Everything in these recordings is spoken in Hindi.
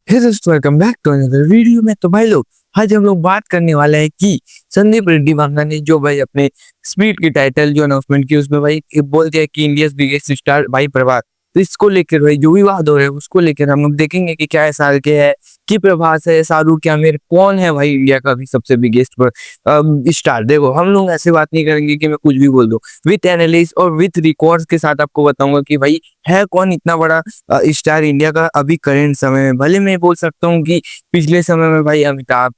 हे दोस्तों, welcome back to another video में। तो भाई लोग, आज हम लोग बात करने वाले हैं कि संदीप रेड्डी वांगा ने जो भाई अपने स्पीड की टाइटल जो अनाउंसमेंट की उसमें भाई बोल दिया कि इंडिया बिगेस्ट स्टार भाई प्रभास। तो इसको लेकर भाई जो विवाद हो रहे हैं उसको लेकर हम लोग देखेंगे कि क्या ऐसा के है कि प्रभास है, शाहरुख या आमिर, कौन है भाई इंडिया का भी सबसे बिगेस्ट स्टार। देखो, हम लोग ऐसे बात नहीं करेंगे कि मैं कुछ भी बोल दूं। विथ एनालिस्ट और विथ रिकॉर्ड्स के साथ आपको बताऊंगा कि भाई है कौन इतना बड़ा स्टार इंडिया का अभी करेंट समय में। भले मैं बोल सकता हूँ कि पिछले समय में भाई अमिताभ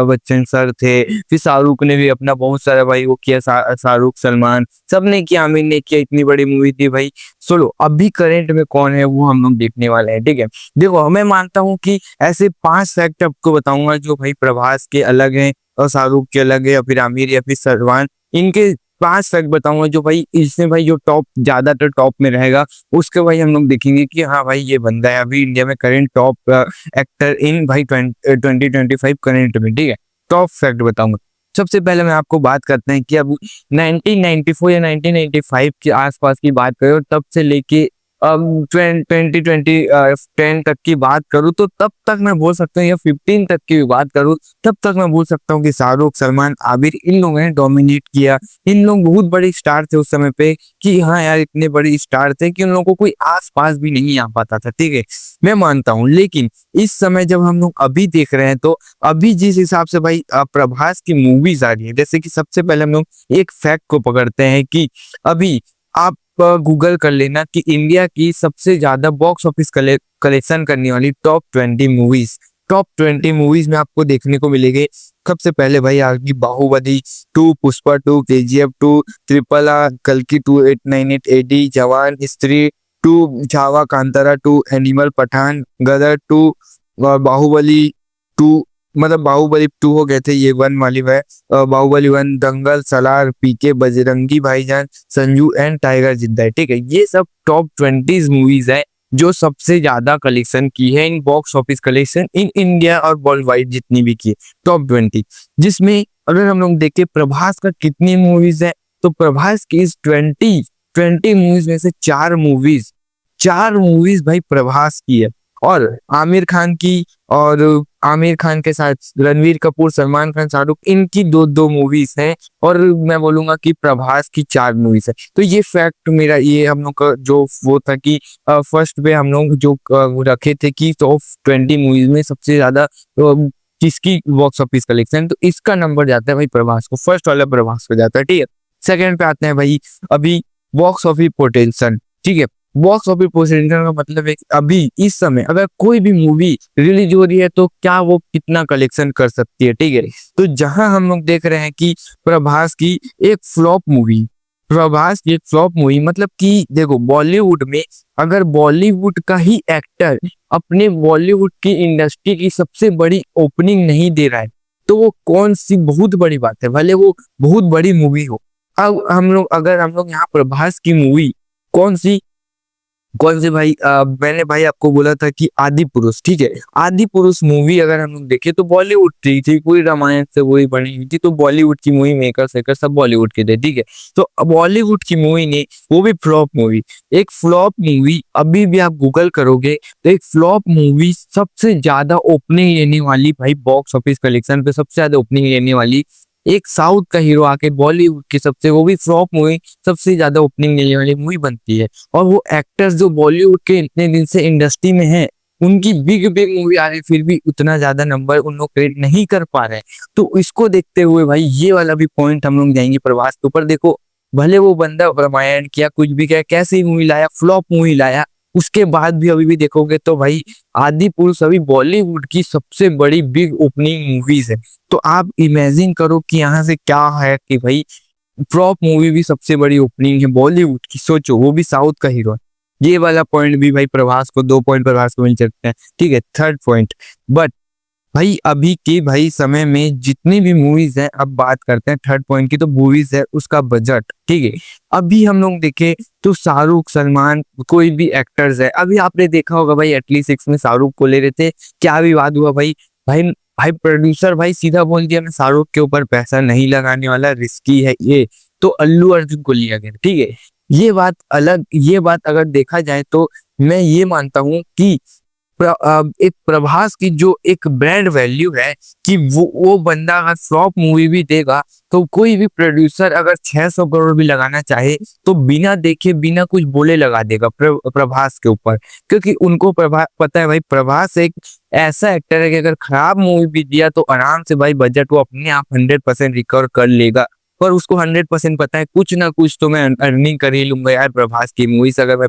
बच्चन सर थे, फिर शाहरुख ने भी अपना बहुत सारा भाई वो किया, शाहरुख, सलमान, सबने किया, आमिर ने किया, इतनी बड़ी मूवी थी भाई। चलो, अभी करेंट में कौन है वो हम लोग देखने वाले हैं, ठीक है। देखो, मैं मानता हूँ कि ऐसे 5 फैक्ट आपको बताऊंगा जो भाई प्रभास के अलग हैं और शाहरुख के अलग है, या फिर आमिर या फिर सलमान, इनके 5 फैक्ट बताऊंगा जो भाई इसमें भाई जो टॉप, ज्यादातर टॉप में रहेगा। उसके भाई हम लोग देखेंगे कि हाँ भाई ये बंदा है अभी इंडिया में करेंट टॉप एक्टर इन भाई 2025 करेंट में, ठीक है। टॉप फैक्ट बताऊंगा। सबसे पहले मैं आपको बात करते हैं कि अब 1994 या 1995 के आसपास की बात करें, तब से लेके 2010 तक की बात करूँ तो तब तक मैं बोल सकता हूँ, या 15 तक की भी बात करूँ तब तक मैं बोल सकता हूँ कि शाहरुख, सलमान, आमिर, इन लोगों ने डोमिनेट किया। इन लोग बहुत बड़े स्टार थे उस समय पे कि हाँ यार, इतने बड़े स्टार थे कि उन लोगों को कोई आस पास भी नहीं आ पाता था, ठीक है। मैं मानता हूँ, लेकिन इस समय जब हम लोग अभी देख रहे हैं तो अभी जिस हिसाब से भाई प्रभास की मूवीज आ रही है, जैसे कि सबसे पहले हम लोग एक फैक्ट को पकड़ते हैं कि अभी आप गूगल कर लेना कि इंडिया की सबसे ज्यादा बॉक्स ऑफिस कलेक्शन करने वाली टॉप 20 मूवीज में आपको देखने को मिलेगी। सबसे पहले भाई आगे बाहुबली 2, पुष्पा 2, केजीएफ 2, RRR, कल्कि 2, 898 AD, जवान, स्त्री 2, छावा, कांतारा 2, एनिमल, पठान, गदर 2, बाहुबली 2, मतलब बाहुबली 2 हो गए थे, ये 1 वाली है। बाहुबली 1, दंगल, सलार, पीके, बजरंगी भाईजान, संजू एंड टाइगर जिंदा है, ठीक है। ये सब टॉप 20 मूवीज है जो सबसे ज्यादा कलेक्शन की है इन box office collection in India और वर्ल्ड वाइड जितनी भी की है, टॉप 20। जिसमें अगर हम लोग देखें प्रभास का कितनी मूवीज है, तो प्रभास की इस 20 मूवीज में से 4 मूवीज भाई प्रभास की है। और आमिर खान की, और आमिर खान के साथ रणवीर कपूर, सलमान खान, शाहरुख, इनकी 2-2 मूवीज हैं। और मैं बोलूंगा कि प्रभास की 4 मूवीज है। तो ये फैक्ट मेरा, ये हम लोग का जो वो था कि फर्स्ट पे हम लोग जो रखे थे कि टॉप 20 मूवीज में सबसे ज्यादा किसकी बॉक्स ऑफिस कलेक्शन, तो इसका नंबर जाता है भाई प्रभास को, फर्स्ट वाला प्रभास को जाता है, ठीक है। सेकंड पे आते हैं भाई अभी बॉक्स ऑफिस पोटेंशियल, ठीक है। बॉक्स ऑफिस पोटेंशियल का मतलब है कि अभी इस समय अगर कोई भी मूवी रिलीज हो रही है तो क्या वो कितना कलेक्शन कर सकती है, ठीक है। तो जहां हम लोग देख रहे हैं कि प्रभास की एक फ्लॉप मूवी मतलब कि देखो, बॉलीवुड में अगर बॉलीवुड का ही एक्टर अपने बॉलीवुड की इंडस्ट्री की सबसे बड़ी ओपनिंग नहीं दे रहा है तो वो कौन सी बहुत बड़ी बात है, भले वो बहुत बड़ी मूवी हो। अब अगर हम लोग यहाँ प्रभास की मूवी कौन सी भाई, मैंने भाई आपको बोला था कि आदि पुरुष, ठीक है। आदि पुरुष मूवी अगर हम लोग देखें तो बॉलीवुड की थी, पूरी रामायण से वही बनी हुई थी, तो बॉलीवुड की मूवी मेकर सेकर सब बॉलीवुड के थे, ठीक है। तो बॉलीवुड की मूवी ने, वो भी फ्लॉप मूवी, एक फ्लॉप मूवी अभी भी आप गूगल करोगे तो एक फ्लॉप मूवी सबसे ज्यादा ओपनिंग लेने वाली भाई, बॉक्स ऑफिस कलेक्शन पे सबसे ज्यादा ओपनिंग लेने वाली एक साउथ का हीरो आके बॉलीवुड की सबसे, वो भी फ्लॉप मूवी, सबसे ज्यादा ओपनिंग लेने वाली मूवी बनती है। और वो एक्टर्स जो बॉलीवुड के इतने दिन से इंडस्ट्री में हैं, उनकी बिग बिग मूवी आ रही, फिर भी उतना ज्यादा नंबर उन लोग क्रिएट नहीं कर पा रहे हैं। तो इसको देखते हुए भाई ये वाला भी पॉइंट हम लोग जाएंगे प्रभास के ऊपर। देखो, भले वो बंदा रामायण किया, कुछ भी किया, कैसी मूवी लाया, फ्लॉप मूवी लाया, उसके बाद भी अभी भी देखोगे तो भाई आदि पुरुष अभी बॉलीवुड की सबसे बड़ी बिग ओपनिंग मूवीज है। तो आप इमेजिन करो कि यहाँ से क्या है कि भाई फ्लॉप मूवी भी सबसे बड़ी ओपनिंग है बॉलीवुड की, सोचो, वो भी साउथ का हीरो है। ये वाला पॉइंट भी भाई प्रभास को, 2 पॉइंट प्रभास को मिल सकते हैं, ठीक है। थर्ड पॉइंट, बट भाई अभी के भाई समय में जितनी भी मूवीज हैं, अब बात करते हैं थर्ड पॉइंट की, तो मूवीज है उसका बजट, ठीक है। अभी हम लोग देखे तो शाहरुख, सलमान, कोई भी एक्टर्स है, अभी आपने देखा होगा भाई एटलीस्ट 6 में शाहरुख को ले रहे थे, क्या विवाद हुआ भाई। भाई भाई प्रोड्यूसर भाई सीधा बोल दिया मैं शाहरुख के ऊपर पैसा नहीं लगाने वाला, रिस्की है ये, तो अल्लू अर्जुन को लिया गया, ठीक है। ये बात अगर देखा जाए तो मैं ये मानता हूँ कि एक प्रभास की जो एक ब्रांड वैल्यू है कि वो बंदा अगर फ्लॉप मूवी भी देगा तो कोई भी प्रोड्यूसर अगर 600 करोड़ भी लगाना चाहे तो बिना देखे बिना कुछ बोले लगा देगा प्रभास के ऊपर, क्योंकि उनको पता है भाई प्रभास एक ऐसा एक्टर है कि अगर खराब मूवी भी दिया तो आराम से भाई बजट वो अपने आप 100% रिकवर कर लेगा। पर उसको 100% पता है कुछ ना कुछ तो मैं अर्निंग कर ही लूंगा यार प्रभास की मूवी से। अगर मैं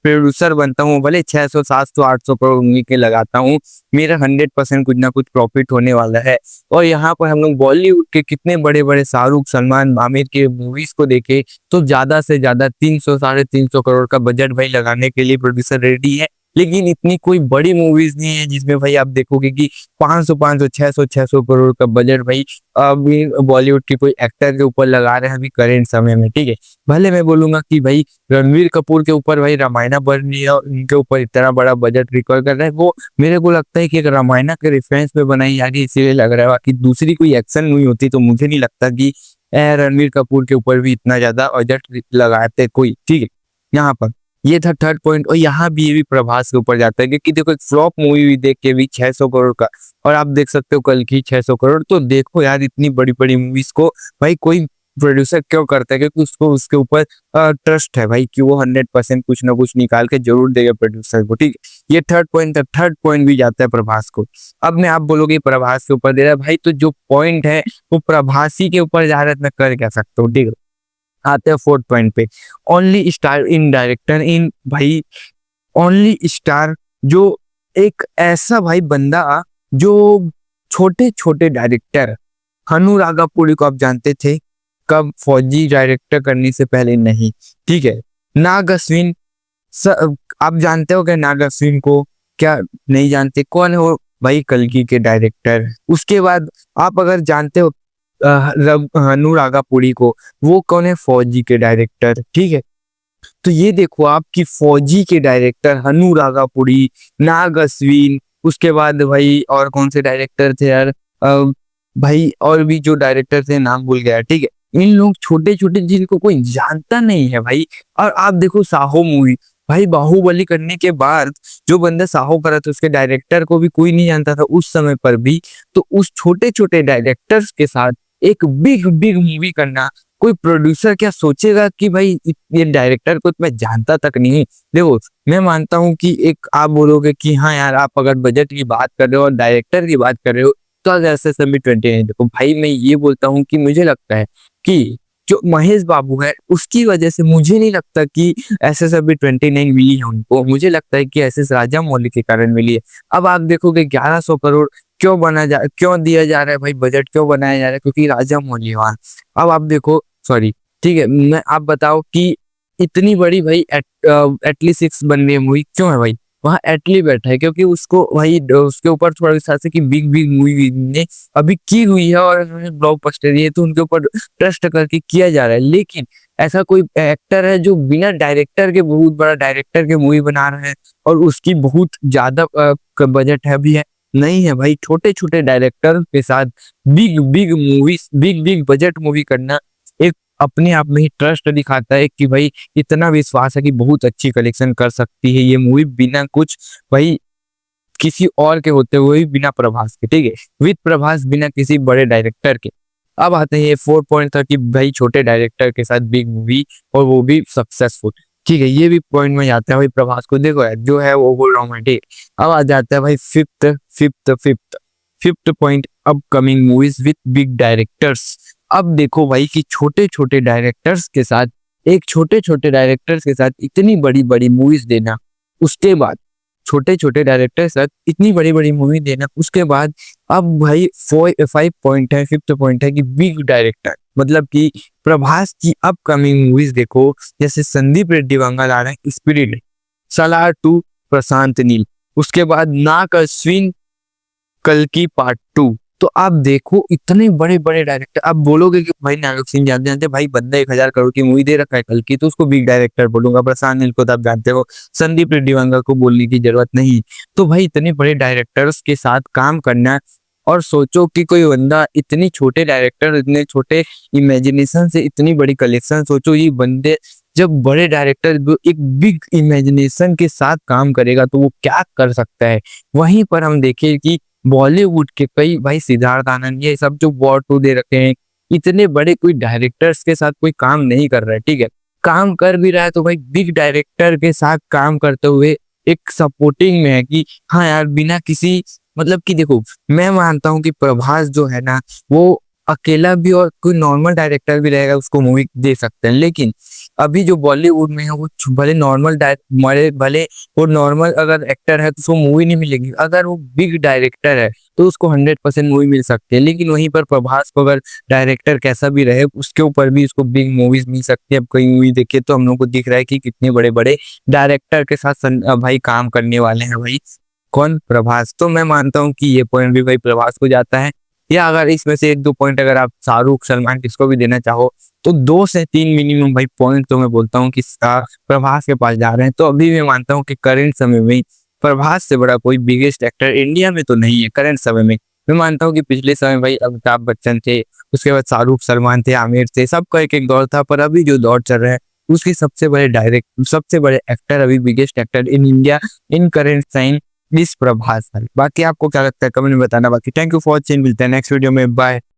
प्रोड्यूसर बनता हूँ भले 600 700 800 करोड़ मूवी के लगाता हूँ, मेरा 100% कुछ ना कुछ प्रॉफिट होने वाला है। और यहाँ पर हम लोग बॉलीवुड के कितने बड़े बड़े शाहरुख सलमान आमिर के मूवीज को देखे तो ज्यादा से ज्यादा 300 350 करोड़ का बजट भाई लगाने के लिए प्रोड्यूसर रेडी है। लेकिन इतनी कोई बड़ी मूवीज नहीं है जिसमें भाई आप देखोगे कि 500 500 600 करोड़ का बजट भाई अभी बॉलीवुड के कोई एक्टर के ऊपर लगा रहे हैं अभी करेंट समय में। ठीक है, भले मैं बोलूंगा कि भाई रणवीर कपूर के ऊपर भाई रामायणा बन रही है और उनके ऊपर इतना बड़ा बजट रिकॉर्ड कर रहा है, वो मेरे को लगता है कि एक रामायणा के रेफरेंस में बनाई जा रही है इसीलिए लग रहा है। बाकी दूसरी कोई एक्शन मूवी होती तो मुझे नहीं लगता कि रणवीर कपूर के ऊपर भी इतना ज्यादा बजट लगाते कोई। ठीक है, यहाँ पर ये था थर्ड पॉइंट। और यहाँ भी ये भी प्रभास के ऊपर जाता है क्योंकि देखो एक फ्लॉप मूवी भी देख के भी 600 करोड़ का, और आप देख सकते हो कल की 600 करोड़। तो देखो यार इतनी बड़ी बड़ी मूवीज को भाई कोई प्रोड्यूसर क्यों करता है, क्योंकि उसको उसके ऊपर ट्रस्ट है भाई कि वो 100% कुछ ना कुछ निकाल के जरूर देगा प्रोड्यूसर को। ठीक है, ये थर्ड पॉइंट था। थर्ड पॉइंट भी जाता है प्रभास को। अब मैं आप बोलोगे प्रभास के ऊपर दे रहा है भाई, तो जो पॉइंट है वो प्रभासी के ऊपर जा रहा है, मैं कर क्या सकता हूँ। ठीक है, आते हैं फोर्थ पॉइंट पे। Only star in director in भाई, ओनली स्टार जो एक ऐसा भाई बंदा जो छोटे छोटे डायरेक्टर, अनुरागापुरी को आप जानते थे कब फौजी डायरेक्टर करने से पहले नहीं। ठीक है, नाग अश्विन आप जानते हो क्या नाग अश्विन को? क्या नहीं जानते? कौन है वो भाई? कल्कि के डायरेक्टर। उसके बाद आप अगर जानते हो अनुरागापुरी को, वो कौन है? फौजी के डायरेक्टर। ठीक है, तो ये देखो आपकी फौजी के डायरेक्टर अनुरागापुरी, नाग अश्विन, उसके बाद भाई और कौन से डायरेक्टर थे यार भाई, और भी जो डायरेक्टर थे नाम भूल गया। ठीक है, इन लोग छोटे छोटे जिनको कोई जानता नहीं है भाई। और आप देखो साहो मूवी भाई, बाहुबली करने के बाद जो बंदा साहो करा था उसके डायरेक्टर को भी कोई नहीं जानता था उस समय पर भी। तो उस छोटे छोटे डायरेक्टर्स के साथ एक बिग बिग मूवी करना, कोई प्रोड्यूसर क्या सोचेगा कि भाई ये डायरेक्टर को तो मैं जानता तक नहीं। देखो मैं मानता हूँ कि एक आप बोलोगे कि हाँ यार आप अगर बजट की बात कर रहे हो और डायरेक्टर की बात कर रहे हो तो आज SSMB 29 देखो भाई, मैं ये बोलता हूँ कि मुझे लगता है कि जो महेश बाबू है उसकी वजह से मुझे नहीं लगता कि SSMB 29 मिली है उनको, मुझे लगता है कि SS राजामौली के कारण मिली है। अब आप देखोगे 1100 करोड़ क्यों दिया जा रहा है भाई, बजट क्यों बनाया जा रहा है? क्योंकि राजामौली वहां। अब आप देखो सॉरी, ठीक है, मैं आप बताओ कि इतनी बड़ी भाई एटली 6 बन रही है मूवी क्यों है भाई? वहाँ एटली बैठा है क्योंकि उसको भाई उसके ऊपर थोड़ा विश्वास है कि बिग बिग मूवी ने अभी की हुई है और ब्लॉकबस्टर ये तो उनके ऊपर ट्रस्ट करके किया जा रहा है। लेकिन ऐसा कोई एक्टर है जो बिना डायरेक्टर के बहुत बड़ा डायरेक्टर के मूवी बना रहा है और उसकी बहुत ज्यादा बजट है भी है? नहीं है भाई। छोटे छोटे डायरेक्टर के साथ big big movies, big big budget movie करना एक अपने आप में ही ट्रस्ट दिखाता है कि भाई इतना विश्वास है कि बहुत अच्छी कलेक्शन कर सकती है ये मूवी बिना कुछ भाई किसी और के होते हुए, बिना प्रभास के। ठीक है, विद प्रभास, बिना किसी बड़े डायरेक्टर के। अब आते हैं 4 पॉइंट था कि भाई छोटे डायरेक्टर के साथ बिग मूवी और वो भी सक्सेसफुल। ठीक है, ये भी पॉइंट में जाता है भाई प्रभास को। देखो यार जो है वो बोल रहा हूँ मैं। ठीक, अब आ जाता है भाई fifth point, upcoming movies with big directors. अब देखो भाई कि छोटे छोटे डायरेक्टर्स के साथ इतनी बड़ी बड़ी मूवीज देना, उसके बाद छोटे छोटे डायरेक्टर के साथ इतनी बड़ी बड़ी मूवी देना, उसके बाद अब भाई 5 पॉइंट है, फिफ्थ पॉइंट है कि बिग डायरेक्टर, मतलब कि प्रभास की अपकमिंग मूवीज देखो, जैसे संदीप रेड्डी वांगा ला रहे हैं स्पिरिट, सालार 2 प्रशांत नील, उसके बाद नाग अश्विन कल्कि पार्ट 2। तो आप देखो इतने बड़े बड़े डायरेक्टर। आप बोलोगे कि भाई नाग अश्विन जानते भाई बंदा 1000 करोड़ की मूवी दे रखा है कल्कि, तो उसको बिग डायरेक्टर बोलूंगा। प्रशांत नील को तो आप जानते हो, संदीप रेड्डी वांगा को बोलने की जरूरत नहीं। तो भाई इतने बड़े डायरेक्टर्स के साथ काम करना, और सोचो कि कोई बंदा इतने छोटे डायरेक्टर, इतने छोटे इमेजिनेशन से इतनी बड़ी कलेक्शन, सोचो ये बंदे जब बड़े डायरेक्टर एक बिग इमेजिनेशन के साथ काम करेगा तो वो क्या कर सकता है। वहीं पर हम देखें कि बॉलीवुड के कई भाई सिद्धार्थ आनंद ये सब जो वॉर टू दे रखे हैं, इतने बड़े कोई डायरेक्टर्स के साथ कोई काम नहीं कर रहा है, ठीक है। काम कर भी रहा है तो भाई बिग डायरेक्टर के साथ काम करते हुए एक सपोर्टिंग में है कि हाँ यार, बिना किसी मतलब कि देखो, मैं मानता हूँ कि प्रभास जो है ना, वो अकेला भी और कोई नॉर्मल डायरेक्टर भी रहेगा उसको मूवी दे सकते हैं। लेकिन अभी जो बॉलीवुड में है वो भले भले वो नॉर्मल अगर एक्टर है तो उसको मूवी नहीं मिलेगी, अगर वो बिग डायरेक्टर है तो उसको 100% मूवी मिल सकती है। लेकिन वहीं पर प्रभास को अगर डायरेक्टर कैसा भी रहे उसके ऊपर भी उसको बिग मूवीज मिल सकती है। अब कई मूवी देखे तो हम लोग को दिख रहा है कि कितने बड़े बड़े डायरेक्टर के साथ भाई काम करने वाले हैं भाई, कौन, प्रभास। तो मैं मानता हूँ कि ये पॉइंट भी भाई प्रभास को जाता है। या अगर इसमें से एक दो पॉइंट अगर आप शाहरुख सलमान किसको भी देना चाहो तो 2 से 3 मिनिमम भाई पॉइंट तो मैं बोलता हूँ कि प्रभास के पास जा रहे हैं। तो अभी मैं मानता हूँ कि करंट समय में प्रभास से बड़ा कोई बिगेस्ट एक्टर इंडिया में तो नहीं है करंट समय में। मैं मानता हूँ कि पिछले समय भाई अमिताभ बच्चन थे, उसके बाद शाहरुख सलमान थे, आमिर थे, सबका एक एक दौर था। पर अभी जो दौर चल रहा है उसके सबसे बड़े एक्टर, अभी biggest actor in India in current time इस प्रभास है। बाकी आपको क्या लगता है कमेंट में बताना। बाकी थैंक यू फॉर वॉचिंग, मिलते हैं नेक्स्ट वीडियो में, बाय।